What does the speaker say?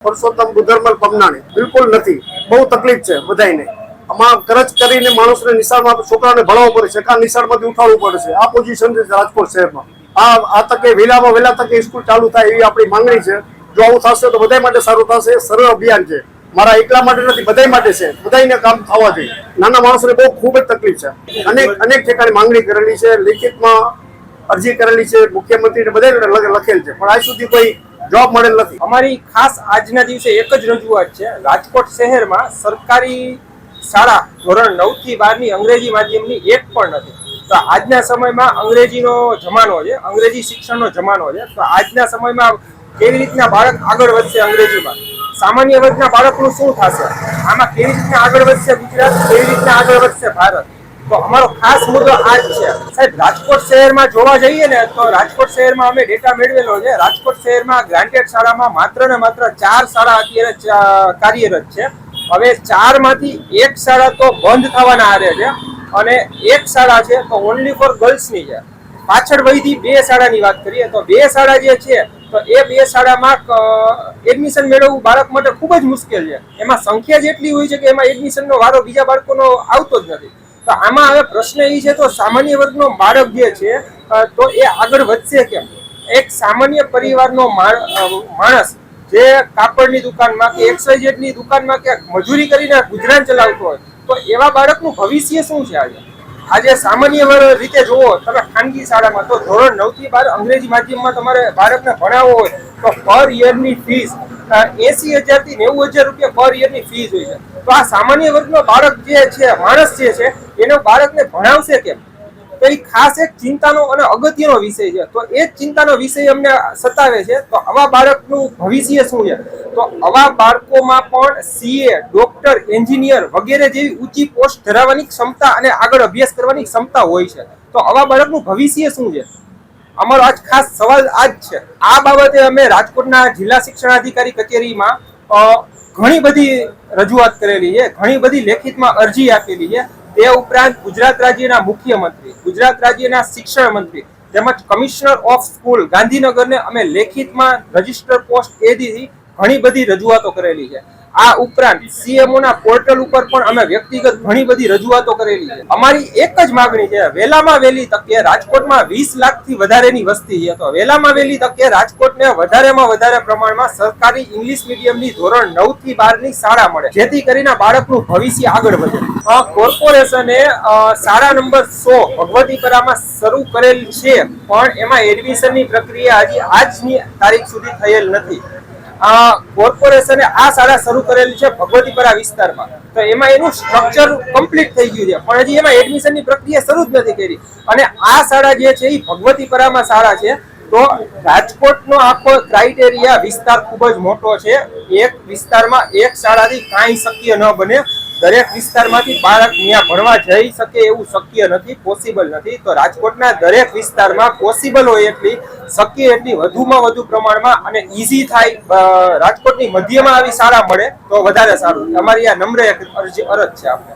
પરસોત્તમ ગુધર્મલ પમનાણી બિલકુલ નથી, બહુ તકલીફ છે બધાને. આમાં કરજ કરીને માણસને નિશાળમાં છોકરાને ભણાવવું પડે છે, કા નિશાળમાંથી ઉઠાવવું પડે છે. આ પોઝિશન છે રાજકોટ શહેરમાં. આ તકે વહેલામાં વહેલા તકે સ્કૂલ ચાલુ થાય એવી આપણી માંગણી છે. જો આવું થશે તો બધા માટે સારું થશે. સરળ અભિયાન છે, મારા એકલા માટે નથી, બધા માટે છે. બધાને કામ થવા જોઈએ. નાના માણસોને બહુ ખૂબ જ તકલીફ છે. અનેક ઠેકાણે માંગણી કરેલી છે, લિખિતમાં અરજી કરેલી છે, મુખ્યમંત્રીને બધા લખેલ છે, પણ આજ સુધી કોઈ જોબ મળેલ નથી. અમારી ખાસ આજના દિવસે એક જ રજૂઆત છે. રાજકોટ શહેરમાં સરકારી શાળા ધોરણ 9 થી 12 ની અંગ્રેજી માધ્યમની એક પણ નથી. તો આજના સમયમાં અંગ્રેજીનો જમાનો છે, અંગ્રેજી શિક્ષણનો જમાનો છે. તો આજના સમયમાં કેવી રીતના બાળક આગળ વધશે અંગ્રેજીમાં, સામાન્ય વર્ગના બાળકનું શું થશે, આમાં કેવી રીતના આગળ વધશે ગુજરાત, કેવી રીતના આગળ વધશે ભારત. તો અમારો ખાસ મુદ્દો આ જ છે. સાહેબ, રાજકોટ શહેરમાં જોવા જઈએ ને તો રાજકોટ શહેરમાં અમે ડેટા મેળવેલો છે. રાજકોટ શહેરમાં ગ્રાન્ટેડ શાળામાં માત્ર ને માત્ર 4 શાળા અત્યારે કાર્યરત છે. હવે 4 માંથી એક શાળા તો બંધ થવાના આરે છે, અને એક શાળા છે તો ઓનલી ફોર ગર્લ્સની છે. પાછળ વહીથી 2 શાળાની વાત કરીએ તો 2 શાળા જે છે તો એ 2 શાળામાં એડમિશન મેળવવું બાળક માટે ખૂબ જ મુશ્કેલ છે. એમાં સંખ્યા જેટલી હોય છે કે એમાં એડમિશનનો વારો બીજા બાળકોનો આવતો જ નથી. તો આમાં હવે પ્રશ્ન એ છે, તો સામાન્ય વર્ગનો બાળક જે છે તો એ આગળ વધશે કેમ? એક સામાન્ય પરિવારનો માણસ જે કાપડની દુકાનમાં કે XYZ ની દુકાનમાં કે મજૂરી કરીને ગુજરાન ચલાવતો હોય, તો એવા બાળકનું ભવિષ્ય શું છે? આજે સામાન્ય રીતે જુઓ તમે ખાનગી શાળામાં તો ધોરણ 9 થી 12 અંગ્રેજી માધ્યમમાં તમારે બાળકને ભણાવવો હોય તો પર યરની ફીસ 80,000 થી 90,000 રૂપિયા પર યરની ફીસ હોય છે. તો આ સામાન્ય વર્ગનો બાળક જે છે, માણસ જે છે, એનો બાળકને ભણાવશે કેમ? તો એ ખાસ એક ચિંતાનો અને અગત્યનો વિષય છે. તો એ જ ચિંતાનો વિષય અમને સતાવે છે. તો આવા બાળકનું ભવિષ્ય શું છે? તો આવા બાળકોમાં પણ CA, ડોક્ટર, એન્જિનિયર વગેરે જેવી ઊંચી પોસ્ટ ધરાવવાની ક્ષમતા અને આગળ અભ્યાસ કરવાની ક્ષમતા હોય છે. તો આવા બાળકનું ભવિષ્ય શું છે? અમારો આજ ખાસ સવાલ આ જ છે. આ બાબતે અમે રાજકોટના જિલ્લા શિક્ષણાધિકારી કચેરીમાં ઘણી બધી રજૂઆત કરેલી છે, ઘણી બધી લેખિતમાં અરજી આપેલી છે. તે ઉપરાંત ગુજરાત રાજ્યના મુખ્યમંત્રી, ગુજરાત રાજ્યના શિક્ષણ મંત્રી તેમજ કમિશનર ઓફ સ્કૂલ ગાંધીનગરને અમે લેખિતમાં રજિસ્ટર પોસ્ટ એથી ઘણી બધી રજૂઆતો કરેલી છે. આ ઉપરાંત CMO ના પોર્ટલ ઉપર પણ અમે વ્યક્તિગત ઘણી બધી રજૂઆતો કરેલી છે. અમારી એક જ માંગણી છે, વહેલામાં વહેલી તકે રાજકોટમાં 20 લાખથી વધારેની વસ્તી છે, તો વહેલામાં વહેલી તકે રાજકોટને વધારેમાં વધારે પ્રમાણમાં સરકારી ઇંગ્લિશ મીડિયમની ધોરણ 9 થી 12 ની શાળા મળે, જેથી કરીને બાળકનું ભવિષ્ય આગળ વધે. કોર્પોરેશને શાળા નંબર 100 ભગવતીપરામાં શરૂ કરેલ છે, પણ એમાં એડમિશનની પ્રક્રિયા હજી આજની તારીખ સુધી થયેલ નથી. કોર્પોરેશને આ શાળા શરૂ કરેલી છે ભગવતીપરા વિસ્તારમાં, તો એમાં એનું સ્ટ્રક્ચર કમ્પ્લીટ થઈ ગયું છે, પણ હજી એમાં એડમિશનની પ્રક્રિયા શરૂ જ નથી કરી. અને આ શાળા જે છે એ ભગવતીપરામાં શાળા છે. તો રાજકોટનો આખો ક્રાઇટેરિયા વિસ્તાર ખૂબ જ મોટો છે. એક વિસ્તારમાં એક શાળાથી કાંઈ શક્ય ન બને. દરેક વિસ્તારમાંથી બાળક ત્યાં ભણવા જઈ શકે એવું શક્ય નથી, પોસિબલ નથી. તો રાજકોટના દરેક વિસ્તારમાં પોસિબલ હોય એટલી, શક્ય એટલી વધુમાં વધુ પ્રમાણમાં અને ઈઝી થાય રાજકોટની મધ્યમાં આવી શાળા મળે તો વધારે સારું. અમારી આ નમ્ર અરજ છે આપણે.